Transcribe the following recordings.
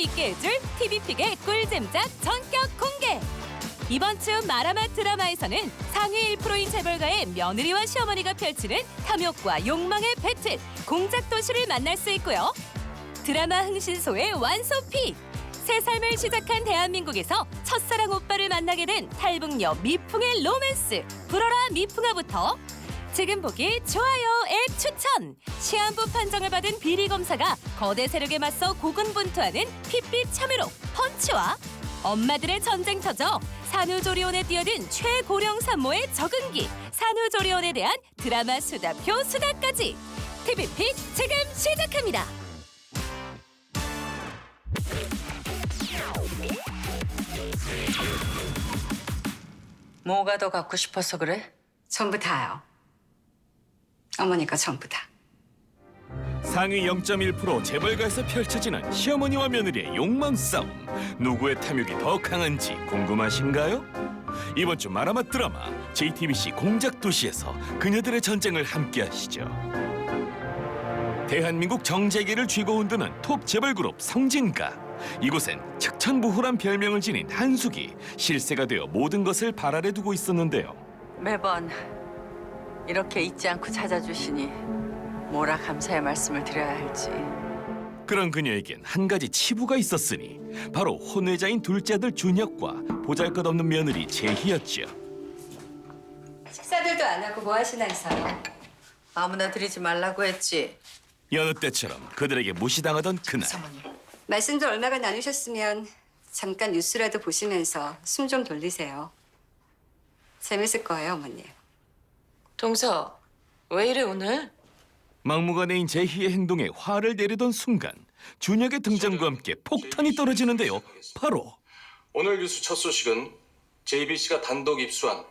있게 해줄 TV픽의 꿀잼작 전격 공개! 이번 주 마라맛 드라마에서는 상위 1%인 재벌가의 며느리와 시어머니가 펼치는 탐욕과 욕망의 배틀, 공작도시를 만날 수 있고요. 드라마 흥신소의 완소픽! 새 삶을 시작한 대한민국에서 첫사랑 오빠를 만나게 된 탈북녀 미풍의 로맨스, 불어라 미풍아부터 지금 보기 좋아요 앱 추천! 시한부 판정을 받은 비리검사가 거대 세력에 맞서 고군분투하는 핏빛 참외록 펀치와 엄마들의 전쟁터죠. 산후조리원에 뛰어든 최고령 산모의 적응기, 산후조리원에 대한 드라마 수다표 수다까지 TV픽 지금 시작합니다. 뭐가 더 갖고 싶어서 그래? 전부 다요. 어머니가 전부 다. 상위 0.1% 재벌가에서 펼쳐지는 시어머니와 며느리의 욕망 싸움. 누구의 탐욕이 더 강한지 궁금하신가요? 이번 주 마라맛 드라마 JTBC 공작도시에서 그녀들의 전쟁을 함께하시죠. 대한민국 정재계를 쥐고 흔드는 톱 재벌그룹 성진가. 이곳엔 측천부호란 별명을 지닌 한숙이 실세가 되어 모든 것을 발 아래 두고 있었는데요. 매번 이렇게 잊지 않고 찾아주시니 뭐라 감사의 말씀을 드려야 할지. 그런 그녀에겐 한 가지 치부가 있었으니 바로 혼외자인 둘째 아들 준혁과 보잘것없는 며느리 재희였죠. 식사들도 안 하고 뭐 하시나 해서요. 아무나 드리지 말라고 했지. 여느 때처럼 그들에게 무시당하던 그날. 말씀도 얼마가 나누셨으면 잠깐 뉴스라도 보시면서 숨 좀 돌리세요. 재밌을 거예요, 어머님. 동서, 왜 이래 오늘? 막무가내인 재희의 행동에 화를 내리던 순간 준혁의 등장과 함께 폭탄이 떨어지는데요. 바로 오늘 뉴스 첫 소식은 JBC가 단독 입수한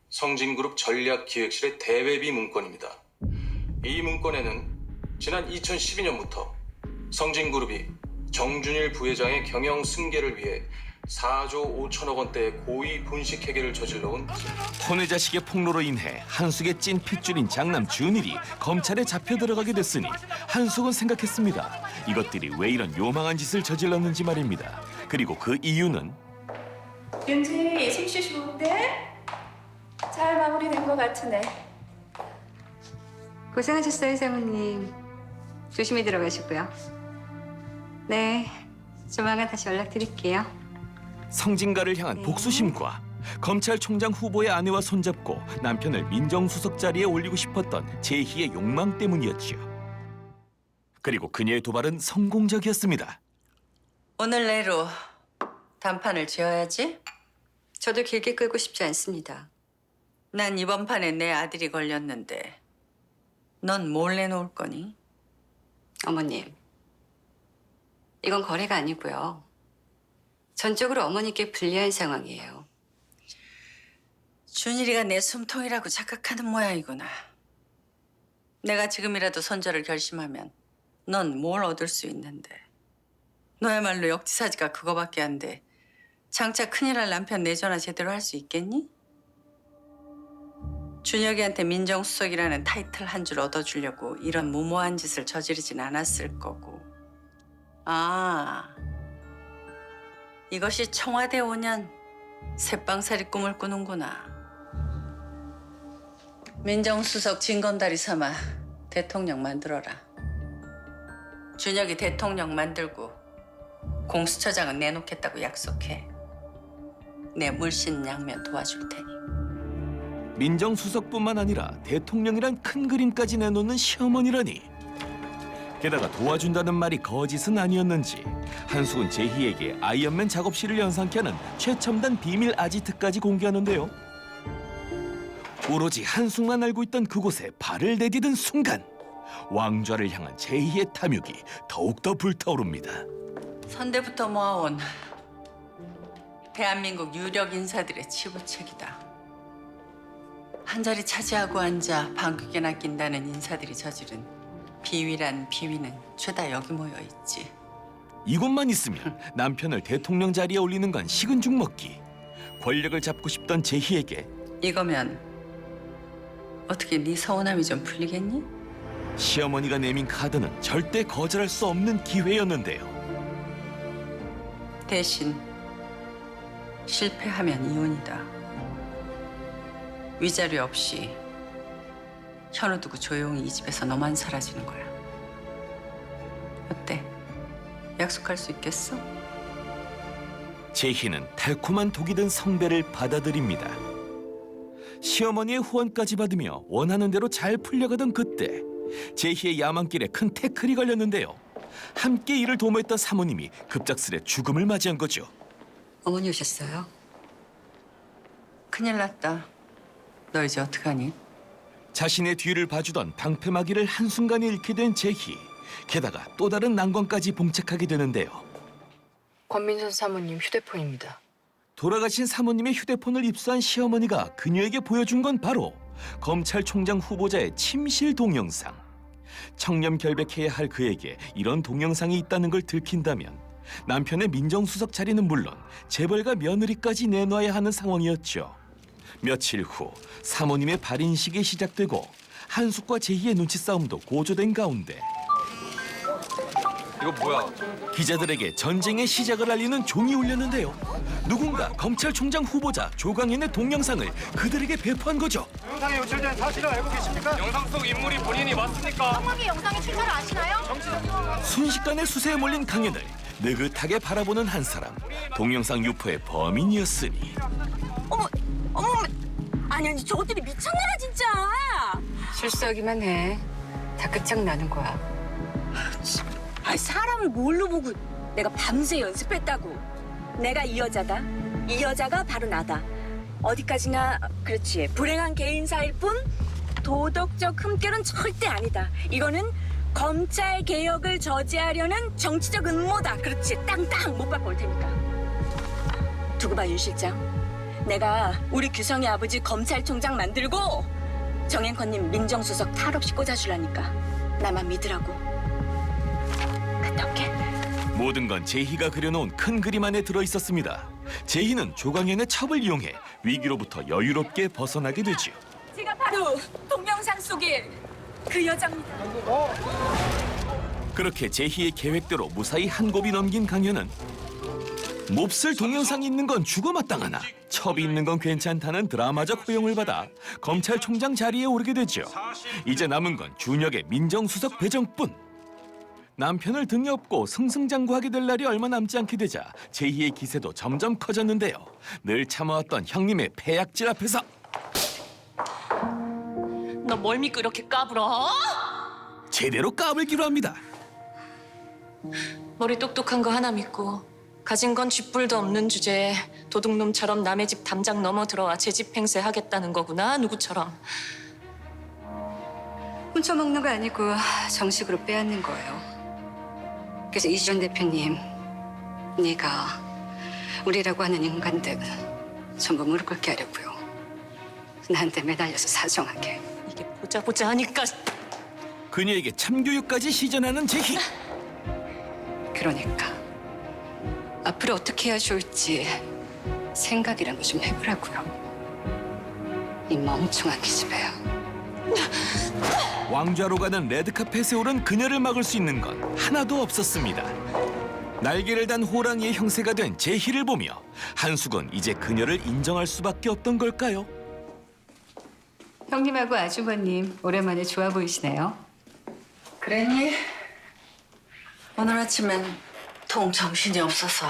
성진그룹 전략기획실의 대외비 문건입니다. 이 문건에는 지난 2012년부터 성진그룹이 정준일 부회장의 경영 승계를 위해 4조 5천억 원대의 고의 분식 회계를 저질러온 혼외자식의 폭로로 인해 한숙의 찐 핏줄인 장남 준일이 검찰에 잡혀 들어가게 됐으니 한숙은 생각했습니다. 이것들이 왜 이런 요망한 짓을 저질렀는지 말입니다. 그리고 그 이유는 윤지 솜씨 좋은데? 잘 마무리된 것 같으네. 고생하셨어요, 사모님. 조심히 들어가시고요. 네, 조만간 다시 연락드릴게요. 성진가를 향한 복수심과 검찰총장 후보의 아내와 손잡고 남편을 민정수석 자리에 올리고 싶었던 재희의 욕망 때문이었지요. 그리고 그녀의 도발은 성공적이었습니다. 오늘 내로 단판을 지어야지. 저도 길게 끌고 싶지 않습니다. 난 이번 판에 내 아들이 걸렸는데 넌 뭘 내놓을 거니? 어머님, 이건 거래가 아니고요. 전적으로 어머니께 불리한 상황이에요. 준일이가 내 숨통이라고 착각하는 모양이구나. 내가 지금이라도 손절을 결심하면 넌 뭘 얻을 수 있는데. 너야말로 역지사지가 그거밖에 안 돼. 장차 큰일 날 남편 내조나 제대로 할 수 있겠니? 준혁이한테 민정수석이라는 타이틀 한 줄 얻어주려고 이런 무모한 짓을 저지르진 않았을 거고. 아, 이것이 청와대 5년 새빵살이 꿈을 꾸는구나. 민정수석 진검다리 삼아 대통령 만들어라. 준혁이 대통령 만들고 공수처장은 내놓겠다고 약속해. 내 물신양면 도와줄 테니. 민정수석뿐만 아니라 대통령이란 큰 그림까지 내놓는 시어머니라니. 게다가 도와준다는 말이 거짓은 아니었는지 한숙은 재희에게 아이언맨 작업실을 연상케 하는 최첨단 비밀 아지트까지 공개하는데요. 오로지 한숙만 알고 있던 그곳에 발을 내디딘 순간 왕좌를 향한 재희의 탐욕이 더욱더 불타오릅니다. 선대부터 모아온 대한민국 유력 인사들의 치부책이다. 한 자리 차지하고 앉아 방귀깨나 낀다는 인사들이 저지른 비위란 비위는 죄다 여기 모여 있지. 이곳만 있으면 남편을 대통령 자리에 올리는 건 식은 죽 먹기. 권력을 잡고 싶던 재희에게 이거면 어떻게 네 서운함이 좀 풀리겠니? 시어머니가 내민 카드는 절대 거절할 수 없는 기회였는데요. 대신 실패하면 이혼이다. 위자료 없이 현우 두고 조용히 이 집에서 너만 사라지는 거야. 어때? 약속할 수 있겠어? 제희는 달콤한 독이 든 성배를 받아들입니다. 시어머니의 후원까지 받으며 원하는 대로 잘 풀려가던 그때 제희의 야만길에 큰 태클이 걸렸는데요. 함께 일을 도모했던 사모님이 급작스레 죽음을 맞이한 거죠. 어머니 오셨어요? 큰일 났다. 너 이제 어떡하니? 자신의 뒤를 봐주던 방패막이를 한순간에 잃게 된 제희. 게다가 또 다른 난관까지 봉착하게 되는데요. 권민선 사모님 휴대폰입니다. 돌아가신 사모님의 휴대폰을 입수한 시어머니가 그녀에게 보여준 건 바로 검찰총장 후보자의 침실 동영상. 청렴 결백해야 할 그에게 이런 동영상이 있다는 걸 들킨다면 남편의 민정수석 자리는 물론 재벌가 며느리까지 내놔야 하는 상황이었죠. 며칠 후 사모님의 발인식이 시작되고 한숙과 제희의 눈치 싸움도 고조된 가운데 이거 뭐야? 기자들에게 전쟁의 시작을 알리는 종이 울렸는데요. 누군가 검찰총장 후보자 조강현의 동영상을 그들에게 배포한 거죠. 영상에 유출된 사실을 알고 계십니까? 영상 속 인물이 본인이 맞습니까? 성범이 영상의 출처를 아시나요? 순식간에 수세에 몰린 강현을 느긋하게 바라보는 한 사람. 동영상 유포의 범인이었으니. 어머, 아니 저것들이 미쳤나봐 진짜. 실수하기만 해. 다 끝장나는 거야. 아니 사람을 뭘로 보고 내가 밤새 연습했다고. 내가 이 여자다. 이 여자가 바로 나다. 어디까지나 그렇지. 불행한 개인사일 뿐 도덕적 흠결은 절대 아니다. 이거는 검찰 개혁을 저지하려는 정치적 음모다. 그렇지. 땅땅 못 바꿔 올 테니까. 두고 봐, 윤 실장. 내가 우리 규성이 아버지 검찰총장 만들고 정행권님 민정수석 탈 없이 꽂아주라니까. 나만 믿으라고. 갔다 올게. 모든 건 제희가 그려놓은 큰 그림 안에 들어있었습니다. 제희는 조강현의 첩을 이용해 위기로부터 여유롭게 벗어나게 되지요. 제가 바로 동영상 속의 그 여자입니다. 그렇게 제희의 계획대로 무사히 한 곱이 넘긴 강현은 몹쓸 동영상이 있는 건 죽어 마땅하나 첩이 있는 건 괜찮다는 드라마적 호용을 받아 검찰총장 자리에 오르게 되죠. 이제 남은 건 준혁의 민정수석 배정뿐. 남편을 등에 업고 승승장구하게 될 날이 얼마 남지 않게 되자 제희의 기세도 점점 커졌는데요. 늘 참아왔던 형님의 패약질 앞에서 너 뭘 믿고 이렇게 까불어? 제대로 까불기로 합니다. 머리 똑똑한 거 하나 믿고 가진 건 쥐뿔도 없는 주제에 도둑놈처럼 남의 집 담장 넘어 들어와 제 집 행세하겠다는 거구나, 누구처럼. 훔쳐먹는 거 아니고 정식으로 빼앗는 거예요. 그래서 이지원 대표님, 네가 우리라고 하는 인간들 전부 무릎 꿇게 하려고요. 나한테 매달려서 사정하게. 이게 보자 하니까. 그녀에게 참교육까지 시전하는 제희. 그러니까 앞으로 어떻게 해야 좋을지 생각이란 거 좀 해보라고요. 이 멍청한 기집애야. 왕좌로 가는 레드카펫에 오른 그녀를 막을 수 있는 건 하나도 없었습니다. 날개를 단 호랑이의 형세가 된 제희를 보며 한숙은 이제 그녀를 인정할 수밖에 없던 걸까요? 형님하고 아주버님 오랜만에 좋아 보이시네요. 그랬니? 오늘 아침엔 통 정신이 없어서.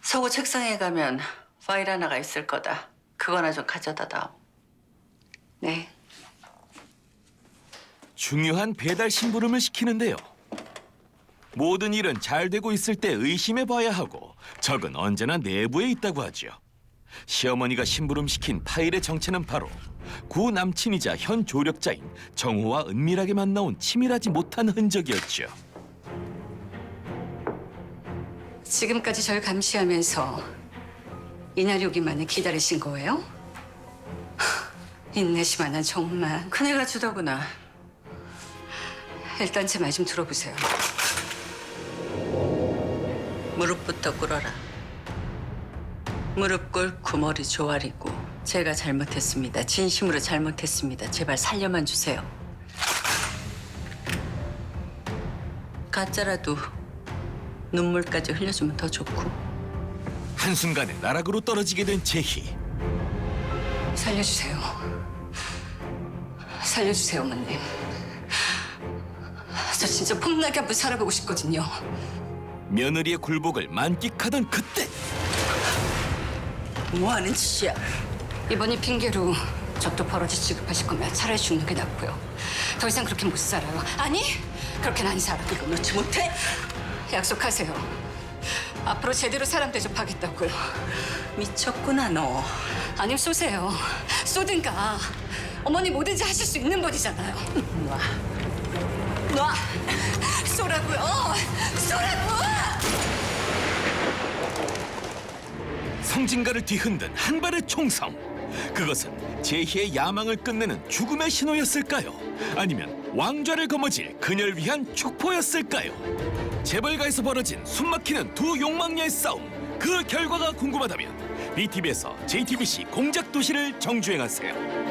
서구 책상에 가면 파일 하나가 있을 거다. 그거나 좀 가져다 다오. 네. 중요한 배달 심부름을 시키는데요. 모든 일은 잘 되고 있을 때 의심해 봐야 하고 적은 언제나 내부에 있다고 하죠. 시어머니가 심부름시킨 파일의 정체는 바로 구 남친이자 현 조력자인 정호와 은밀하게 만나온 치밀하지 못한 흔적이었죠. 지금까지 절 감시하면서 이날이 오기만을 기다리신 거예요? 인내심하나 정말. 큰애가 주더구나. 일단 제 말 좀 들어보세요. 무릎부터 꿇어라. 무릎 꿇고 머리 조아리고. 제가 잘못했습니다. 진심으로 잘못했습니다. 제발 살려만 주세요. 가짜라도 눈물까지 흘려주면 더 좋고. 한순간에 나락으로 떨어지게 된 재희. 살려주세요. 살려주세요, 어머님. 저 진짜 폼나게 한번 살아보고 싶거든요. 며느리의 굴복을 만끽하던 그때 뭐 하는 짓이야? 이번이 핑계로 저도 버러지 취급하실 거면 차라리 죽는 게 낫고요. 더 이상 그렇게 못 살아요. 아니, 그렇게는 안 살아. 이거 놓지 못해? 약속하세요. 앞으로 제대로 사람 대접하겠다고요. 미쳤구나 너. 아니면 쏘세요. 쏘든가. 어머니 뭐든지 하실 수 있는 분이잖아요. 놔. 놔! 쏘라고요! 쏘라고! 성진가를 뒤흔든 한 발의 총성. 그것은 재희의 야망을 끝내는 죽음의 신호였을까요? 아니면 왕좌를 거머쥘 그녀를 위한 축포였을까요? 재벌가에서 벌어진 숨막히는 두 욕망녀의 싸움. 그 결과가 궁금하다면 BTV에서 JTBC 공작도시를 정주행하세요.